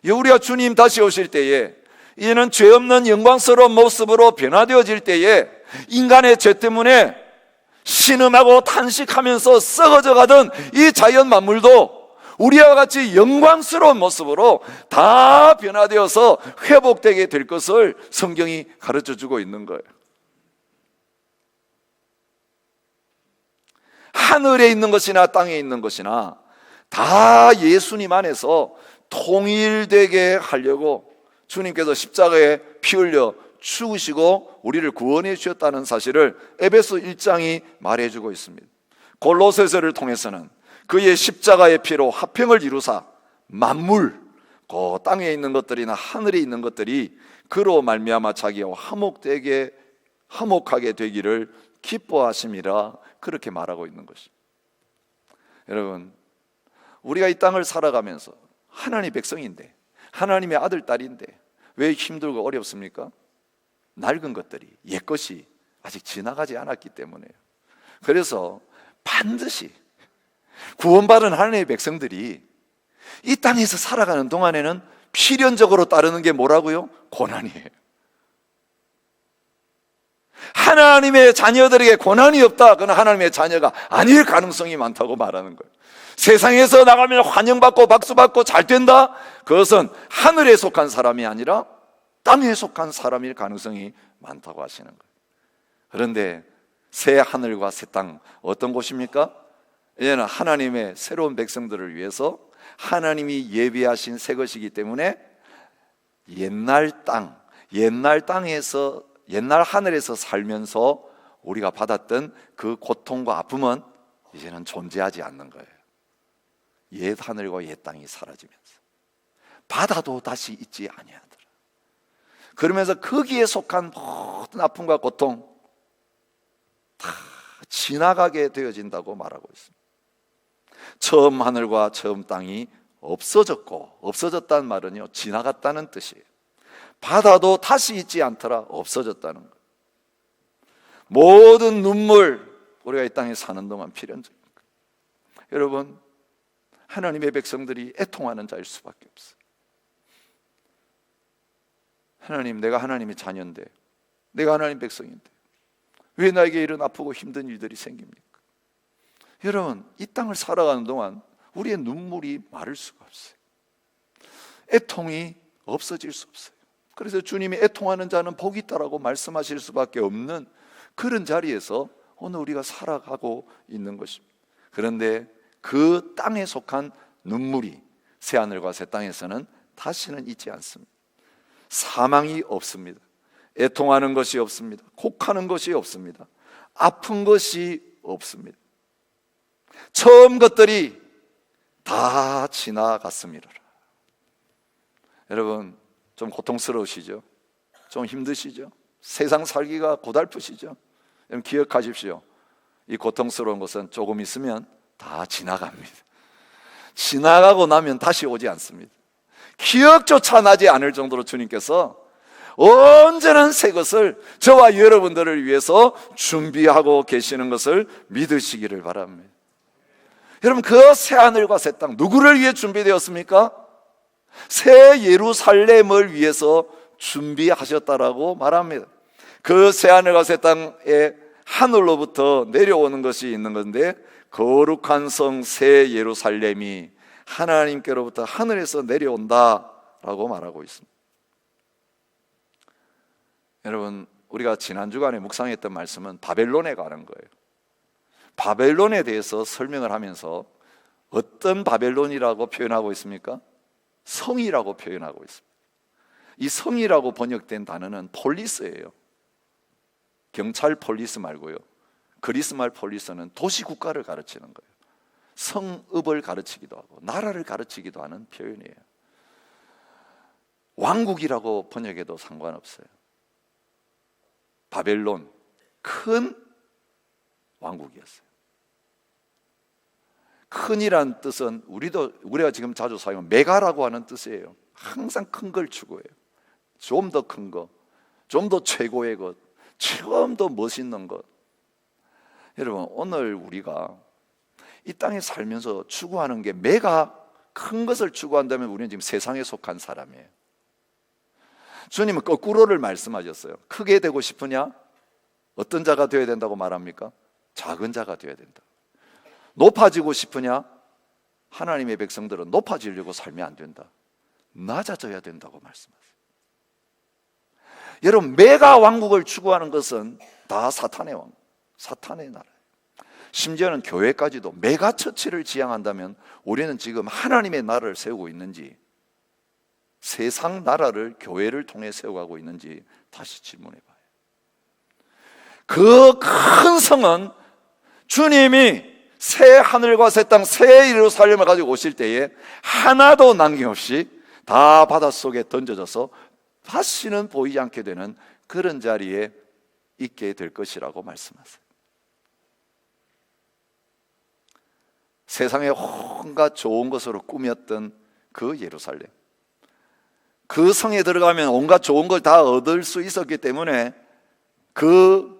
우리가 주님 다시 오실 때에 이제는 죄 없는 영광스러운 모습으로 변화되어질 때에 인간의 죄 때문에 신음하고 탄식하면서 썩어져 가던 이 자연 만물도 우리와 같이 영광스러운 모습으로 다 변화되어서 회복되게 될 것을 성경이 가르쳐 주고 있는 거예요. 하늘에 있는 것이나 땅에 있는 것이나 다 예수님 안에서 통일되게 하려고 주님께서 십자가에 피 흘려 죽으시고 우리를 구원해 주셨다는 사실을 에베소 1장이 말해주고 있습니다. 골로새서를 통해서는 그의 십자가의 피로 화평을 이루사 만물, 그 땅에 있는 것들이나 하늘에 있는 것들이 그로 말미암아 자기와 화목하게 되기를 기뻐하심이라, 그렇게 말하고 있는 것입니다. 여러분, 우리가 이 땅을 살아가면서 하나님의 백성인데, 하나님의 아들, 딸인데 왜 힘들고 어렵습니까? 낡은 것들이, 옛것이 아직 지나가지 않았기 때문에요. 그래서 반드시 구원받은 하나님의 백성들이 이 땅에서 살아가는 동안에는 필연적으로 따르는 게 뭐라고요? 고난이에요. 하나님의 자녀들에게 고난이 없다, 그건 하나님의 자녀가 아닐 가능성이 많다고 말하는 거예요. 세상에서 나가면 환영받고 박수받고 잘 된다, 그것은 하늘에 속한 사람이 아니라 땅에 속한 사람일 가능성이 많다고 하시는 거예요. 그런데 새 하늘과 새 땅, 어떤 곳입니까? 이제는 하나님의 새로운 백성들을 위해서 하나님이 예비하신 새 것이기 때문에 옛날 땅, 옛날 땅에서, 옛날 하늘에서 살면서 우리가 받았던 그 고통과 아픔은 이제는 존재하지 않는 거예요. 옛 하늘과 옛 땅이 사라지면서 바다도 다시 있지 아니하더라. 그러면서 거기에 속한 모든 아픔과 고통 다 지나가게 되어진다고 말하고 있습니다. 처음 하늘과 처음 땅이 없어졌고, 없어졌다는 말은요, 지나갔다는 뜻이에요. 바다도 다시 있지 않더라, 없어졌다는 거예요. 모든 눈물, 우리가 이 땅에 사는 동안 필연적인 거예요. 여러분, 하나님의 백성들이 애통하는 자일 수밖에 없어요. 하나님, 내가 하나님의 자녀인데, 내가 하나님 백성인데 왜 나에게 이런 아프고 힘든 일들이 생깁니까? 여러분, 이 땅을 살아가는 동안 우리의 눈물이 마를 수가 없어요. 애통이 없어질 수 없어요. 그래서 주님이 애통하는 자는 복이 있다라고 말씀하실 수밖에 없는 그런 자리에서 오늘 우리가 살아가고 있는 것입니다. 그런데 그 땅에 속한 눈물이 새하늘과 새 땅에서는 다시는 있지 않습니다. 사망이 없습니다. 애통하는 것이 없습니다. 곡하는 것이 없습니다. 아픈 것이 없습니다. 처음 것들이 다 지나갔습니다. 여러분 좀 고통스러우시죠? 좀 힘드시죠? 세상 살기가 고달프시죠? 여러분 기억하십시오. 이 고통스러운 것은 조금 있으면 다 지나갑니다. 지나가고 나면 다시 오지 않습니다. 기억조차 나지 않을 정도로 주님께서 언제나 새 것을 저와 여러분들을 위해서 준비하고 계시는 것을 믿으시기를 바랍니다. 여러분 그 새하늘과 새 땅 누구를 위해 준비되었습니까? 새 예루살렘을 위해서 준비하셨다라고 말합니다. 그 새하늘과 새 땅에 하늘로부터 내려오는 것이 있는 건데 거룩한 성 새 예루살렘이 하나님께로부터 하늘에서 내려온다라고 말하고 있습니다. 여러분 우리가 지난 주간에 묵상했던 말씀은 바벨론에 가는 거예요. 바벨론에 대해서 설명을 하면서 어떤 바벨론이라고 표현하고 있습니까? 성이라고 표현하고 있습니다. 이 성이라고 번역된 단어는 폴리스예요. 경찰 폴리스 말고요. 그리스 말 폴리스는 도시 국가를 가르치는 거예요. 성읍을 가르치기도 하고 나라를 가르치기도 하는 표현이에요. 왕국이라고 번역해도 상관없어요. 바벨론, 큰 왕국이었어요. 큰이란 뜻은 우리가 지금 자주 사용하는 메가라고 하는 뜻이에요. 항상 큰 걸 추구해요. 좀 더 큰 것, 좀 더 최고의 것, 좀 더 멋있는 것. 여러분 오늘 우리가 이 땅에 살면서 추구하는 게 메가 큰 것을 추구한다면 우리는 지금 세상에 속한 사람이에요. 주님은 거꾸로를 말씀하셨어요. 크게 되고 싶으냐? 어떤 자가 되어야 된다고 말합니까? 작은 자가 되어야 된다. 높아지고 싶으냐? 하나님의 백성들은 높아지려고 살면 안 된다. 낮아져야 된다고 말씀하세요. 여러분 메가 왕국을 추구하는 것은 다 사탄의 왕국, 사탄의 나라예요. 심지어는 교회까지도 메가 처치를 지향한다면 우리는 지금 하나님의 나라를 세우고 있는지 세상 나라를 교회를 통해 세워가고 있는지 다시 질문해 봐요. 그 큰 성은 주님이 새 하늘과 새 땅, 새 예루살렘을 가지고 오실 때에 하나도 남김없이 다 바닷속에 던져져서 다시는 보이지 않게 되는 그런 자리에 있게 될 것이라고 말씀하세요. 세상에 온갖 좋은 것으로 꾸몄던 그 예루살렘, 그 성에 들어가면 온갖 좋은 걸 다 얻을 수 있었기 때문에 그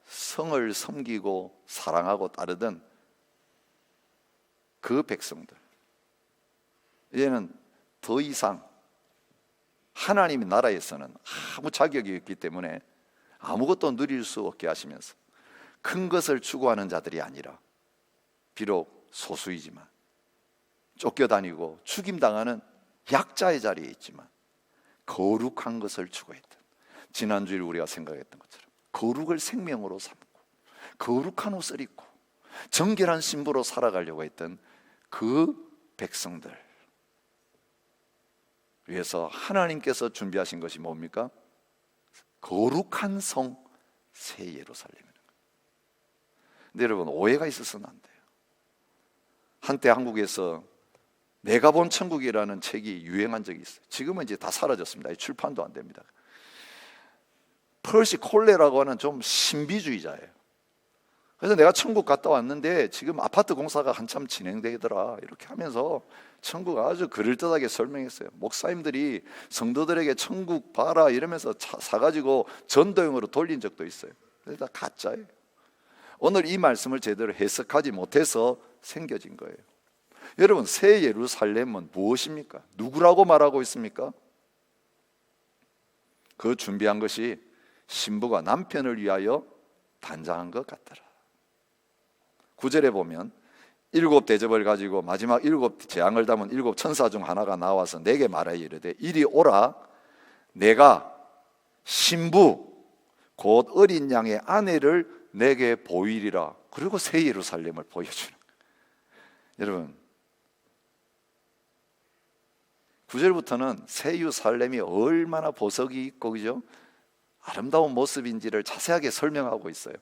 성을 섬기고 사랑하고 따르던 그 백성들, 이제는 더 이상 하나님의 나라에서는 아무 자격이 없기 때문에 아무것도 누릴 수 없게 하시면서 큰 것을 추구하는 자들이 아니라 비록 소수이지만 쫓겨다니고 죽임당하는 약자의 자리에 있지만 거룩한 것을 추구했던, 지난주에 우리가 생각했던 것처럼 거룩을 생명으로 삼고 거룩한 옷을 입고 정결한 신부로 살아가려고 했던 그 백성들 위해서 하나님께서 준비하신 것이 뭡니까? 거룩한 성 새 예루살렘입니다. 근데 여러분 오해가 있어서는 안 돼요. 한때 한국에서 내가 본 천국이라는 책이 유행한 적이 있어요. 지금은 이제 다 사라졌습니다. 출판도 안 됩니다. 펄시 콜레라고 하는 좀 신비주의자예요. 그래서 내가 천국 갔다 왔는데 지금 아파트 공사가 한참 진행되더라 이렇게 하면서 천국 아주 그럴듯하게 설명했어요. 목사님들이 성도들에게 천국 봐라 이러면서 사가지고 전도용으로 돌린 적도 있어요. 그래서 다 가짜예요. 오늘 이 말씀을 제대로 해석하지 못해서 생겨진 거예요. 여러분 새 예루살렘은 무엇입니까? 누구라고 말하고 있습니까? 그 준비한 것이 신부가 남편을 위하여 단장한 것 같더라. 9절에 보면 7 대접을 가지고 마지막 7 재앙을 담은 7 천사 중 하나가 나와서 내게 말하여 이르되 이리 오라. 내가 신부 곧 어린 양의 아내를 내게 보이리라. 그리고 새 예루살렘을 보여주는 거예요. 여러분 9절부터는 새 예루살렘이 얼마나 보석이 있고 그죠? 아름다운 모습인지를 자세하게 설명하고 있어요.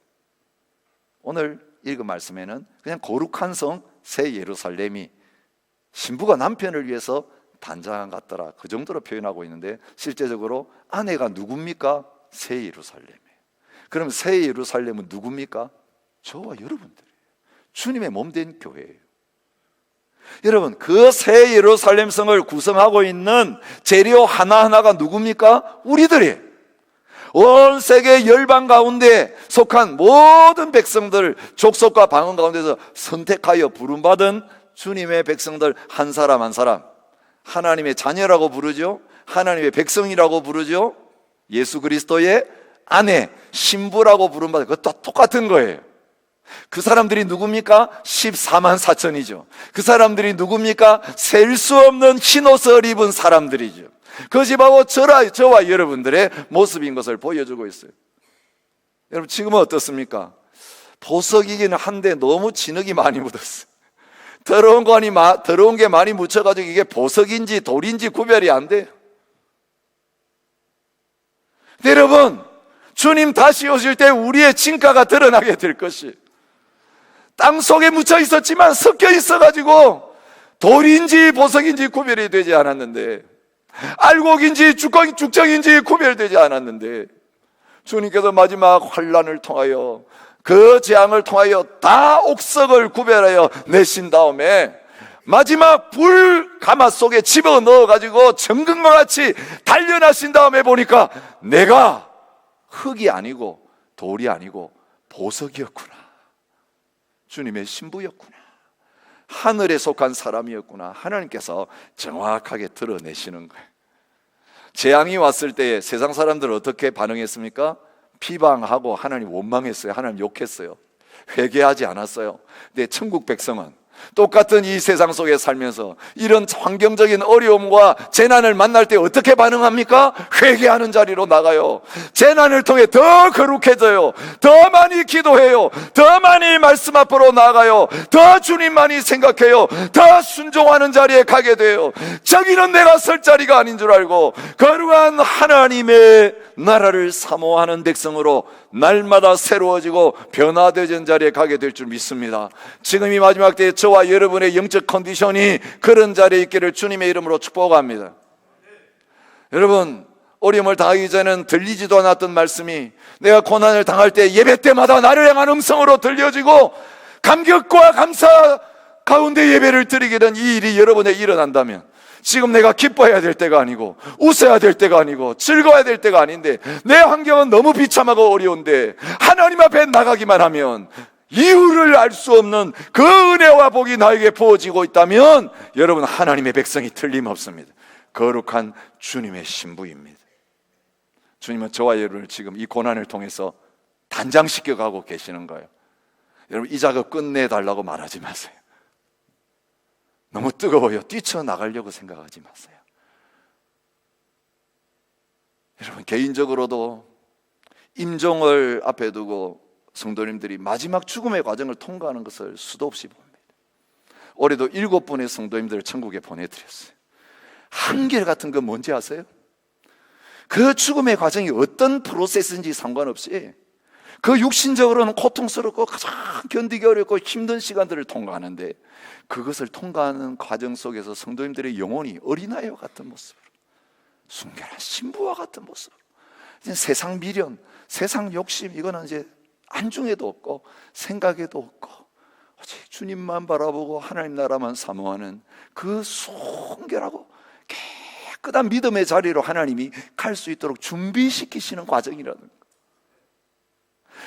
오늘 읽은 말씀에는 그냥 거룩한 성 새 예루살렘이 신부가 남편을 위해서 단장 같더라, 그 정도로 표현하고 있는데 실제적으로 아내가 누굽니까? 새 예루살렘이에요. 그럼 새 예루살렘은 누굽니까? 저와 여러분들이에요. 주님의 몸된 교회예요. 여러분, 그 새 예루살렘 성을 구성하고 있는 재료 하나하나가 누굽니까? 우리들이에요. 온 세계 열방 가운데 속한 모든 백성들, 족속과 방언 가운데서 선택하여 부름받은 주님의 백성들 한 사람 한 사람, 하나님의 자녀라고 부르죠. 하나님의 백성이라고 부르죠. 예수 그리스도의 아내, 신부라고 부름받은, 그것도 똑같은 거예요. 그 사람들이 누굽니까? 14만 4천이죠. 그 사람들이 누굽니까? 셀 수 없는 흰옷을 입은 사람들이죠. 그것이 바로 저와 여러분들의 모습인 것을 보여주고 있어요. 여러분, 지금은 어떻습니까? 보석이기는 한데 너무 진흙이 많이 묻었어요. 더러운 게 많이 묻혀가지고 이게 보석인지 돌인지 구별이 안 돼요. 여러분, 주님 다시 오실 때 우리의 진가가 드러나게 될 것이, 땅 속에 묻혀 있었지만 섞여 있어가지고 돌인지 보석인지 구별이 되지 않았는데, 알곡인지 죽정인지 구별되지 않았는데, 주님께서 마지막 환난을 통하여, 그 재앙을 통하여 다 옥석을 구별하여 내신 다음에 마지막 불 가마 속에 집어넣어가지고 정금과 같이 단련하신 다음에 보니까 내가 흙이 아니고 돌이 아니고 보석이었구나, 주님의 신부였구나, 하늘에 속한 사람이었구나, 하나님께서 정확하게 드러내시는 거예요. 재앙이 왔을 때 세상 사람들은 어떻게 반응했습니까? 비방하고 하나님 원망했어요. 하나님 욕했어요. 회개하지 않았어요. 근데 천국 백성은 똑같은 이 세상 속에 살면서 이런 환경적인 어려움과 재난을 만날 때 어떻게 반응합니까? 회개하는 자리로 나가요. 재난을 통해 더 거룩해져요. 더 많이 기도해요. 더 많이 말씀 앞으로 나가요. 더 주님만이 생각해요. 더 순종하는 자리에 가게 돼요. 저기는 내가 설 자리가 아닌 줄 알고 거룩한 하나님의 나라를 사모하는 백성으로 날마다 새로워지고 변화되는 자리에 가게 될 줄 믿습니다. 지금 이 마지막 때에 저와 여러분의 영적 컨디션이 그런 자리에 있기를 주님의 이름으로 축복합니다. 여러분, 어려움을 당하기 전에는 들리지도 않았던 말씀이 내가 고난을 당할 때 예배 때마다 나를 향한 음성으로 들려지고 감격과 감사 가운데 예배를 드리게 된 이 일이 여러분에 일어난다면, 지금 내가 기뻐해야 될 때가 아니고 웃어야 될 때가 아니고 즐거워야 될 때가 아닌데, 내 환경은 너무 비참하고 어려운데 하나님 앞에 나가기만 하면 이유를 알 수 없는 그 은혜와 복이 나에게 부어지고 있다면, 여러분, 하나님의 백성이 틀림없습니다. 거룩한 주님의 신부입니다. 주님은 저와 여러분을 지금 이 고난을 통해서 단장시켜 가고 계시는 거예요. 여러분, 이 작업 끝내달라고 말하지 마세요. 너무 뜨거워요. 뛰쳐나가려고 생각하지 마세요. 여러분, 개인적으로도 임종을 앞에 두고 성도님들이 마지막 죽음의 과정을 통과하는 것을 수도 없이 봅니다. 올해도 7분의 성도님들을 천국에 보내드렸어요. 한결같은 건 뭔지 아세요? 그 죽음의 과정이 어떤 프로세스인지 상관없이 그 육신적으로는 고통스럽고 가장 견디기 어렵고 힘든 시간들을 통과하는데, 그것을 통과하는 과정 속에서 성도님들의 영혼이 어린아이와 같은 모습으로, 순결한 신부와 같은 모습으로, 이제 세상 미련, 세상 욕심, 이거는 이제 안중에도 없고 생각에도 없고 오직 주님만 바라보고 하나님 나라만 사모하는 그 순결하고 깨끗한 믿음의 자리로 하나님이 갈 수 있도록 준비시키시는 과정이라는 거예요.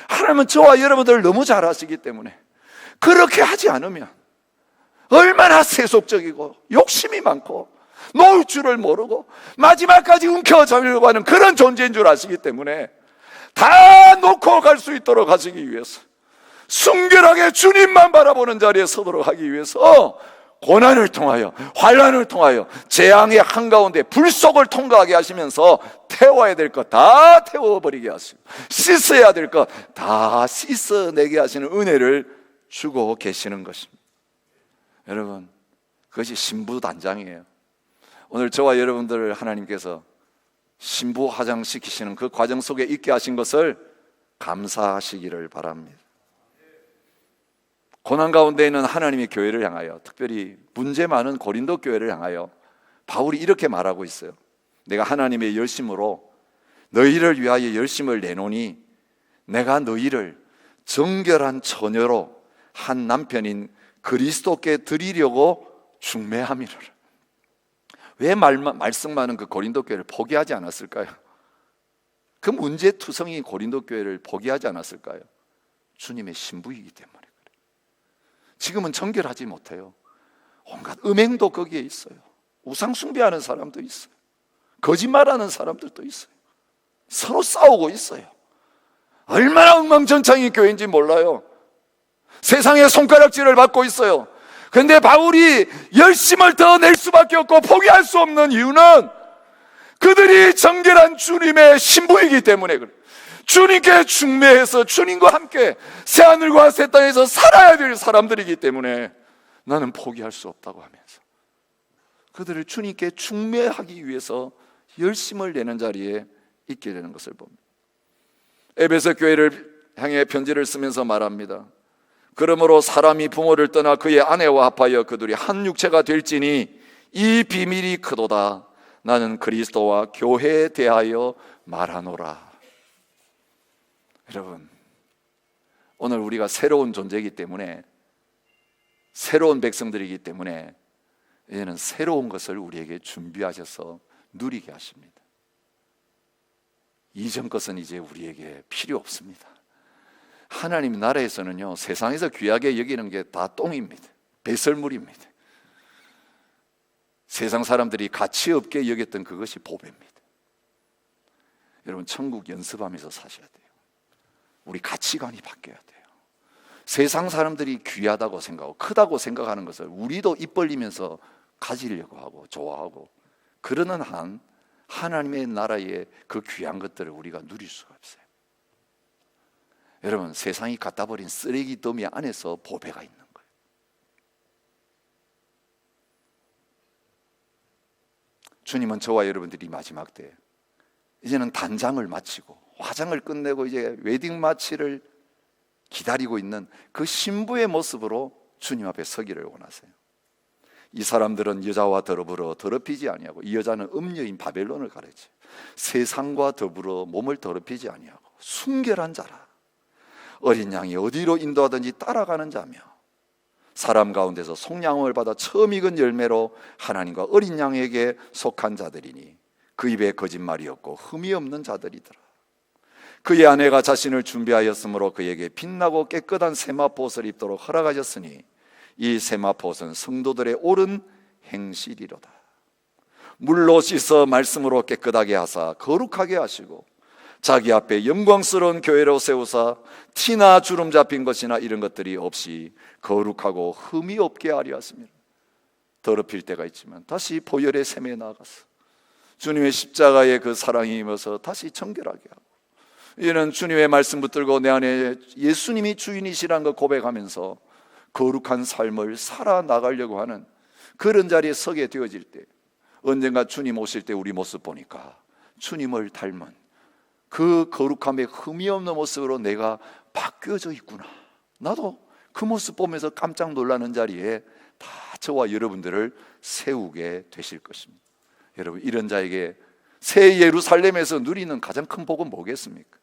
하나님은 저와 여러분들을 너무 잘 아시기 때문에 그렇게 하지 않으면 얼마나 세속적이고 욕심이 많고 놓을 줄을 모르고 마지막까지 움켜쥐려고 하는 그런 존재인 줄 아시기 때문에 다 놓고 갈 수 있도록 하시기 위해서, 순결하게 주님만 바라보는 자리에 서도록 하기 위해서 고난을 통하여, 환난을 통하여, 재앙의 한가운데 불속을 통과하게 하시면서 태워야 될 것 다 태워버리게 하시고 씻어야 될 것 다 씻어내게 하시는 은혜를 주고 계시는 것입니다. 여러분, 그것이 신부 단장이에요. 오늘 저와 여러분들을 하나님께서 신부 화장시키시는 그 과정 속에 있게 하신 것을 감사하시기를 바랍니다. 고난 가운데 있는 하나님의 교회를 향하여, 특별히 문제 많은 고린도 교회를 향하여 바울이 이렇게 말하고 있어요. 내가 하나님의 열심으로 너희를 위하여 열심을 내노니 내가 너희를 정결한 처녀로 한 남편인 그리스도께 드리려고 중매함이로라. 왜 말씀 많은 그 고린도 교회를 포기하지 않았을까요? 그 문제투성이 고린도 교회를 포기하지 않았을까요? 주님의 신부이기 때문에 그래요. 지금은 정결하지 못해요. 온갖 음행도 거기에 있어요. 우상 숭배하는 사람도 있어요. 거짓말하는 사람들도 있어요. 서로 싸우고 있어요. 얼마나 엉망진창인 교회인지 몰라요. 세상의 손가락질을 받고 있어요. 그런데 바울이 열심을 더 낼 수밖에 없고 포기할 수 없는 이유는 그들이 정결한 주님의 신부이기 때문에 그래요. 주님께 중매해서 주님과 함께 새하늘과 새 땅에서 살아야 될 사람들이기 때문에 나는 포기할 수 없다고 하면서 그들을 주님께 중매하기 위해서 열심을 내는 자리에 있게 되는 것을 봅니다. 에베소 교회를 향해 편지를 쓰면서 말합니다. 그러므로 사람이 부모를 떠나 그의 아내와 합하여 그들이 한 육체가 될지니 이 비밀이 크도다. 나는 그리스도와 교회에 대하여 말하노라. 여러분, 오늘 우리가 새로운 존재이기 때문에, 새로운 백성들이기 때문에 이제는 새로운 것을 우리에게 준비하셔서 누리게 하십니다. 이전 것은 이제 우리에게 필요 없습니다. 하나님 나라에서는요, 세상에서 귀하게 여기는 게 다 똥입니다. 배설물입니다. 세상 사람들이 가치 없게 여겼던 그것이 보배입니다. 여러분, 천국 연습하면서 사셔야 돼요. 우리 가치관이 바뀌어야 돼요. 세상 사람들이 귀하다고 생각하고 크다고 생각하는 것을 우리도 입 벌리면서 가지려고 하고 좋아하고, 그러는 한 하나님의 나라의 그 귀한 것들을 우리가 누릴 수가 없어요. 여러분, 세상이 갖다 버린 쓰레기 더미 안에서 보배가 있는 거예요. 주님은 저와 여러분들이 마지막 때 이제는 단장을 마치고 화장을 끝내고 이제 웨딩 마치를 기다리고 있는 그 신부의 모습으로 주님 앞에 서기를 원하세요. 이 사람들은 여자와 더불어 더럽히지 아니하고, 이 여자는 음녀인 바벨론을 가르쳐요. 세상과 더불어 몸을 더럽히지 아니하고 순결한 자라. 어린 양이 어디로 인도하든지 따라가는 자며, 사람 가운데서 속량함을 받아 처음 익은 열매로 하나님과 어린 양에게 속한 자들이니 그 입에 거짓말이 없고 흠이 없는 자들이더라. 그의 아내가 자신을 준비하였으므로 그에게 빛나고 깨끗한 세마포옷을 입도록 허락하셨으니 이 세마포옷은 성도들의 옳은 행실이로다. 물로 씻어 말씀으로 깨끗하게 하사 거룩하게 하시고 자기 앞에 영광스러운 교회로 세우사 티나 주름 잡힌 것이나 이런 것들이 없이 거룩하고 흠이 없게 하려 하십니다. 더럽힐 때가 있지만 다시 보혈의 샘에 나아가서 주님의 십자가의 그 사랑이 임어서 다시 정결하게 하고, 이는 주님의 말씀 붙들고 내 안에 예수님이 주인이시라는 걸 고백하면서 거룩한 삶을 살아나가려고 하는 그런 자리에 서게 되어질 때, 언젠가 주님 오실 때 우리 모습 보니까 주님을 닮은 그 거룩함의 흠이 없는 모습으로 내가 바뀌어져 있구나, 나도 그 모습 보면서 깜짝 놀라는 자리에 다 저와 여러분들을 세우게 되실 것입니다. 여러분, 이런 자에게 새 예루살렘에서 누리는 가장 큰 복은 뭐겠습니까?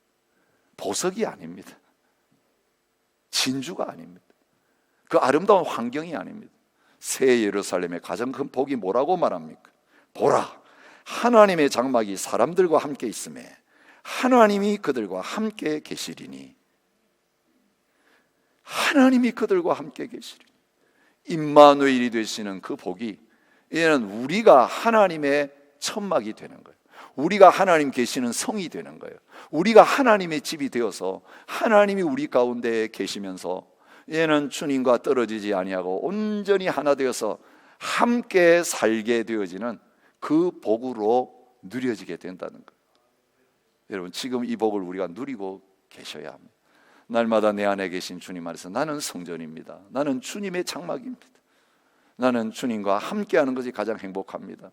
보석이 아닙니다. 진주가 아닙니다. 그 아름다운 환경이 아닙니다. 새 예루살렘의 가장 큰 복이 뭐라고 말합니까? 보라, 하나님의 장막이 사람들과 함께 있음에 하나님이 그들과 함께 계시리니. 하나님이 그들과 함께 계시리니. 임마누엘이 되시는 그 복이 이제는 우리가 하나님의 천막이 되는 거예요. 우리가 하나님 계시는 성이 되는 거예요. 우리가 하나님의 집이 되어서 하나님이 우리 가운데 계시면서 이제는 주님과 떨어지지 아니하고 온전히 하나 되어서 함께 살게 되어지는 그 복으로 누려지게 된다는 거예요. 여러분, 지금 이 복을 우리가 누리고 계셔야 합니다. 날마다 내 안에 계신 주님 안에서 나는 성전입니다. 나는 주님의 장막입니다. 나는 주님과 함께하는 것이 가장 행복합니다.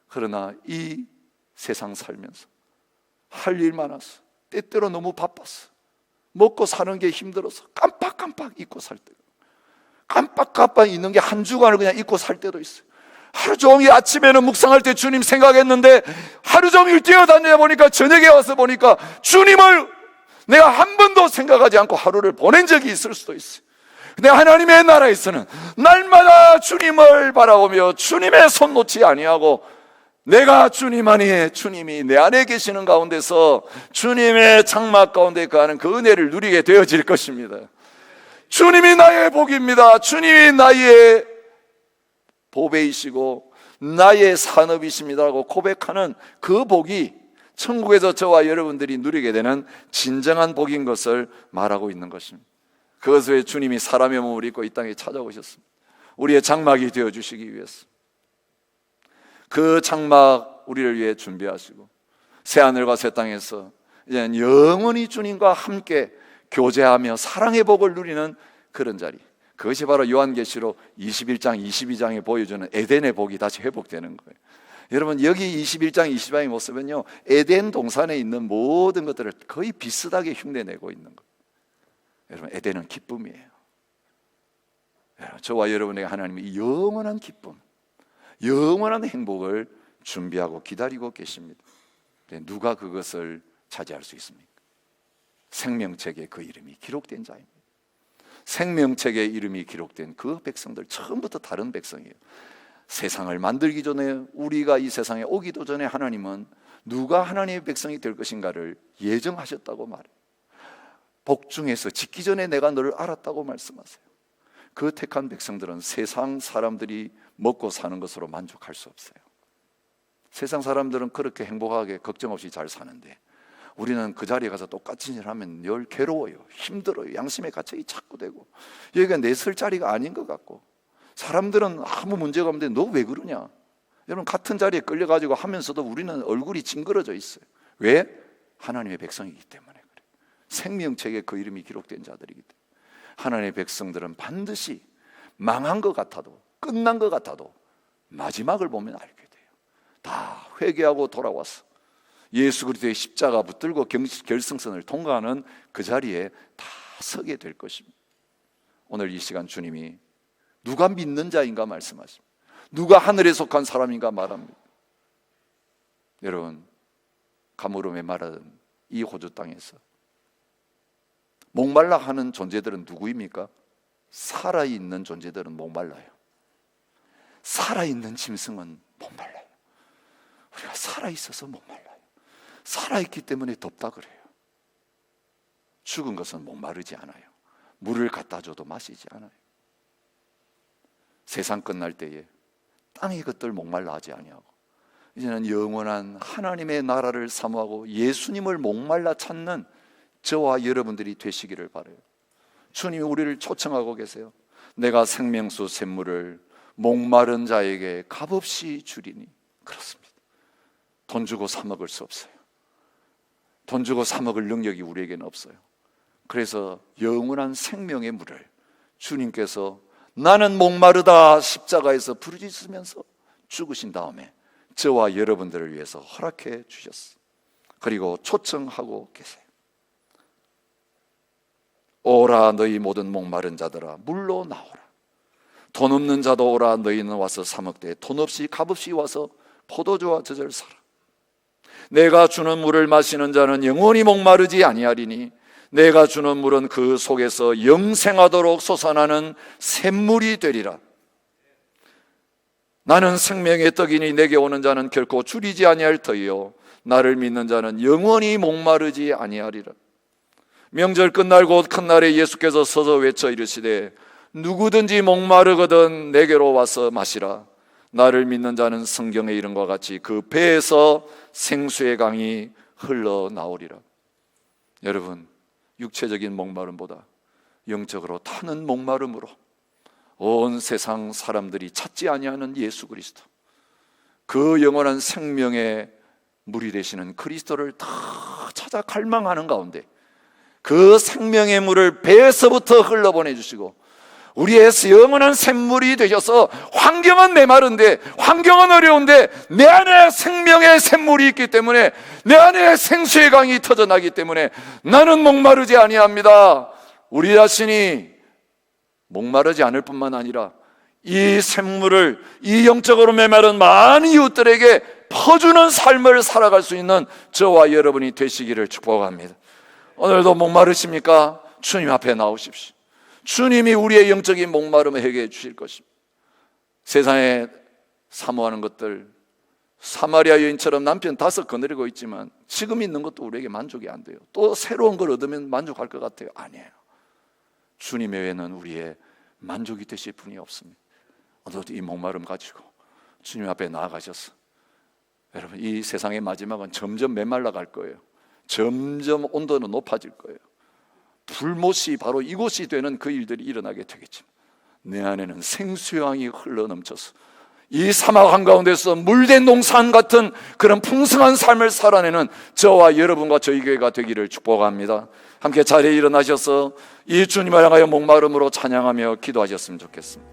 그러나 이 세상 살면서 할 일 많아서, 때때로 너무 바빠서, 먹고 사는 게 힘들어서 깜빡깜빡 잊고 살 때가, 깜빡깜빡 있는 게 한 주간을 그냥 잊고 살 때도 있어요. 하루 종일 아침에는 묵상할 때 주님 생각했는데 하루 종일 뛰어다니다 보니까 저녁에 와서 보니까 주님을 내가 한 번도 생각하지 않고 하루를 보낸 적이 있을 수도 있어요. 근데 하나님의 나라에서는 날마다 주님을 바라보며 주님의 손 놓지 아니하고 내가 주님 안에, 주님이 내 안에 계시는 가운데서 주님의 장막 가운데 거하는 그 은혜를 누리게 되어질 것입니다. 주님이 나의 복입니다. 주님이 나의 보배이시고 나의 산업이십니다라고 고백하는 그 복이 천국에서 저와 여러분들이 누리게 되는 진정한 복인 것을 말하고 있는 것입니다. 그것을 위해 주님이 사람의 몸을 입고 이 땅에 찾아오셨습니다. 우리의 장막이 되어주시기 위해서. 그 장막 우리를 위해 준비하시고 새하늘과 새 땅에서 이제는 영원히 주님과 함께 교제하며 사랑의 복을 누리는 그런 자리, 그것이 바로 요한계시록 21장 22장에 보여주는 에덴의 복이 다시 회복되는 거예요. 여러분, 여기 21장 22장의 모습은요, 에덴 동산에 있는 모든 것들을 거의 비슷하게 흉내내고 있는 거예요. 여러분, 에덴은 기쁨이에요. 저와 여러분에게 하나님이 영원한 기쁨, 영원한 행복을 준비하고 기다리고 계십니다. 누가 그것을 차지할 수 있습니까? 생명책에 그 이름이 기록된 자입니다. 생명책에 이름이 기록된 그 백성들, 처음부터 다른 백성이에요. 세상을 만들기 전에, 우리가 이 세상에 오기도 전에 하나님은 누가 하나님의 백성이 될 것인가를 예정하셨다고 말해요. 복중에서 짓기 전에 내가 너를 알았다고 말씀하세요. 그 택한 백성들은 세상 사람들이 먹고 사는 것으로 만족할 수 없어요. 세상 사람들은 그렇게 행복하게 걱정 없이 잘 사는데 우리는 그 자리에 가서 똑같은 일을 하면 늘 괴로워요, 힘들어요, 양심의 가책이 자꾸 되고, 여기가 내 설 자리가 아닌 것 같고, 사람들은 아무 문제가 없는데 너 왜 그러냐? 여러분, 같은 자리에 끌려가지고 하면서도 우리는 얼굴이 징그러져 있어요. 왜? 하나님의 백성이기 때문에 그래요. 생명책에 그 이름이 기록된 자들이기 때문에. 하나님의 백성들은 반드시 망한 것 같아도, 끝난 것 같아도 마지막을 보면 알게 돼요. 다 회개하고 돌아와서 예수 그리스도의 십자가 붙들고 결승선을 통과하는 그 자리에 다 서게 될 것입니다. 오늘 이 시간 주님이 누가 믿는 자인가 말씀하십니다. 누가 하늘에 속한 사람인가 말합니다. 여러분, 가물음에 말하던 이 호주 땅에서 목말라 하는 존재들은 누구입니까? 살아있는 존재들은 목말라요. 살아있는 짐승은 목말라요. 우리가 살아있어서 목말라요. 살아있기 때문에 덥다 그래요. 죽은 것은 목마르지 않아요. 물을 갖다 줘도 마시지 않아요. 세상 끝날 때에 땅의 것들 목말라 하지 아니하고 이제는 영원한 하나님의 나라를 사모하고 예수님을 목말라 찾는 저와 여러분들이 되시기를 바라요. 주님이 우리를 초청하고 계세요. 내가 생명수 샘물을 목마른 자에게 값없이 주리니. 그렇습니다. 돈 주고 사 먹을 수 없어요. 돈 주고 사 먹을 능력이 우리에게는 없어요. 그래서 영원한 생명의 물을 주님께서 나는 목마르다 십자가에서 부르짖으면서 죽으신 다음에 저와 여러분들을 위해서 허락해 주셨어요. 그리고 초청하고 계세요. 오라 너희 모든 목마른 자들아 물로 나오라. 돈 없는 자도 오라 너희는 와서 사 먹되 돈 없이 값없이 와서 포도주와 젖을 사라. 내가 주는 물을 마시는 자는 영원히 목마르지 아니하리니 내가 주는 물은 그 속에서 영생하도록 솟아나는 샘물이 되리라. 나는 생명의 떡이니 내게 오는 자는 결코 줄이지 아니할 터이요 나를 믿는 자는 영원히 목마르지 아니하리라. 명절 끝날 곧 큰 날에 예수께서 서서 외쳐 이르시되 누구든지 목마르거든 내게로 와서 마시라. 나를 믿는 자는 성경의 이름과 같이 그 배에서 생수의 강이 흘러나오리라. 여러분, 육체적인 목마름보다 영적으로 타는 목마름으로 온 세상 사람들이 찾지 아니하는 예수 그리스도, 그 영원한 생명의 물이 되시는 그리스도를 다 찾아 갈망하는 가운데 그 생명의 물을 배에서부터 흘러보내주시고 우리의 영원한 샘물이 되셔서 환경은 메마른데, 환경은 어려운데 내 안에 생명의 샘물이 있기 때문에, 내 안에 생수의 강이 터져나기 때문에 나는 목마르지 아니합니다. 우리 자신이 목마르지 않을 뿐만 아니라 이 샘물을 이 영적으로 메마른 많은 이웃들에게 퍼주는 삶을 살아갈 수 있는 저와 여러분이 되시기를 축복합니다. 오늘도 목마르십니까? 주님 앞에 나오십시오. 주님이 우리의 영적인 목마름을 해결해 주실 것입니다. 세상에 사모하는 것들, 사마리아 여인처럼 남편 5 거느리고 있지만 지금 있는 것도 우리에게 만족이 안 돼요. 또 새로운 걸 얻으면 만족할 것 같아요. 아니에요. 주님 외에는 우리의 만족이 되실 분이 없습니다. 오늘도 이 목마름 가지고 주님 앞에 나아가셔서, 여러분, 이 세상의 마지막은 점점 메말라 갈 거예요. 점점 온도는 높아질 거예요. 불못이 바로 이곳이 되는 그 일들이 일어나게 되겠지만 내 안에는 생수양이 흘러넘쳐서 이 사막 한가운데서 물된 농산 같은 그런 풍성한 삶을 살아내는 저와 여러분과 저희 교회가 되기를 축복합니다. 함께 자리에 일어나셔서 이 주님을 향하여 목마름으로 찬양하며 기도하셨으면 좋겠습니다.